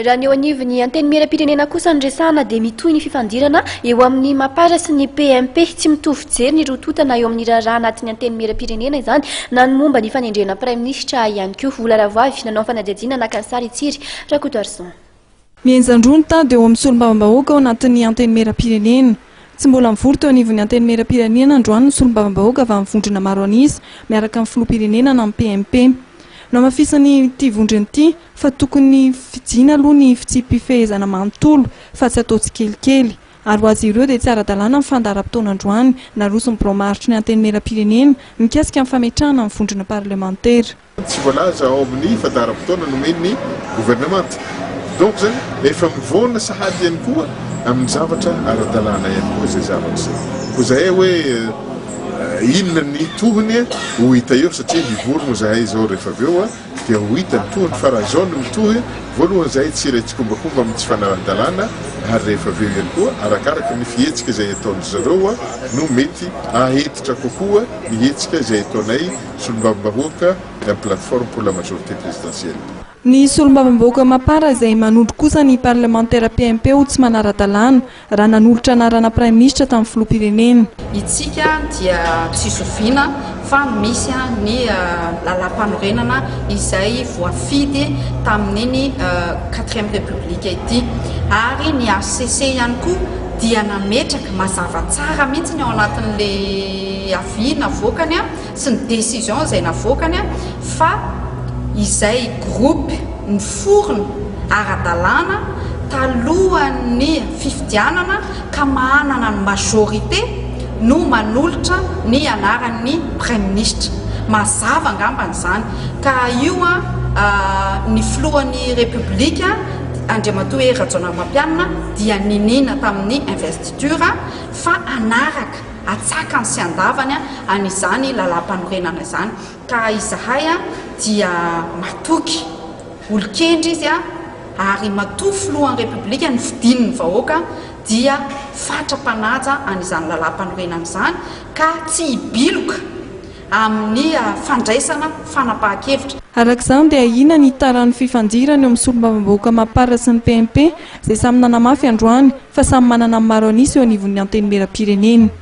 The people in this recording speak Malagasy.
raha ny eo anivon'ny anteny miram-pirenena kosa ny resahana dia mitohy ny fifandirana eo amin'ny mapara sy ny PMP tsy mitovy jery ny rototana eo amin'ny raharaha anatin'ny anteny miram-pirenena izany na ny momba ny fanendrena praiminisitra ihany koa. Vola Ravoavy nanao fanadihadiana naka ny sary Tsiry Rakoto Arson. Mienjandrony tady eo amin'ny solombavambahoaka ao anatin'ny anteny miram-pirenena. Tsy mbola mivory teo anivon'ny anteny miram-pirenena androany ny solombavambahoaka avy amin'ny vondrona maro anisa miaraka amin'ny filoham-pirenena na amin'ny PMP. No mafisany ity vondrony ity fa tokony fijina aloha ny fitsipifehezana manontolo fa tsy atao tsikelikely. Ary ho azy ireo dia tsy ara-dalàna amin'ny fandaharam-potoana androany naroso ny bromaritry ny anteny miram-pirenena mikasika amin'ny fametrahana amin'ny vondrona parlementaire. Tsy voalaza ao amin'ny fandaharam-potoana nomen'ny gouvernemanta. Donc zany efa mivoana sahady ihany koa amin'ny zavatra ara-dalàna ihany koa izay zavatra zay. Koa zahay hoe inona ny tohiny ho hita eo satria mivory moa zahay izao rehefa avy eo dia ho hita ny tohiny fa raha zao no mitohy voalohany zahay tsy raitsykombakomba amin'ny tsy fanaran-dalàna ary rehefa avy eo ihany koa arakaraka ny fihetsika izay ataony zareo no mety ahititra kokoa ny hetsika izay ataonay solombavambahoaka la plateforme pour la majorité présidentielle. Ny solombavambahoaka mapara izay manondro kosa ny parlementaire PMP ho tsy manara-dalàna raha nanolotra anarana praiminisitra tamin'ny filoham-pirenena. Itsika dia tsy soviana fa misy ny lalam-panorenana izay voafidy tamin'iny 4e république ity ary ny ACC ihany koa dia nametraka mazava tsara mihitsy ny ao anatin'le avis navoakany sy ny décision izay navoakany fa izay groupe ny forona ara-dalàna talohan'ny fifidianana ka mahanana ny majorité no manolotra ny anaran'ny praiminisitra. Mazava angambany izany ka io ny filohan'ny republika Andriamatoa Rajaonamampianina dia ninina tamin'ny investiture fa anaraka atsakany sy andavany an'izany lalam-panorenana izany ka izahay dia matoky olon-kendry izy ary matoy filohan'ny republika ny fidininy vahoaka dia fatra-panaja an'izany lalam-panorenana izany ka tsy hibiloka amin'ny fandraisana fanapahan-kevitra. Arak'izany dia ina ny taran'ny fifandirana eo amin'ny solombavambahoaka mapara sy ny PMP izay samy nanamafy androany fa samy manana maro anisa eo anivon'ny anteny miram-pirenena.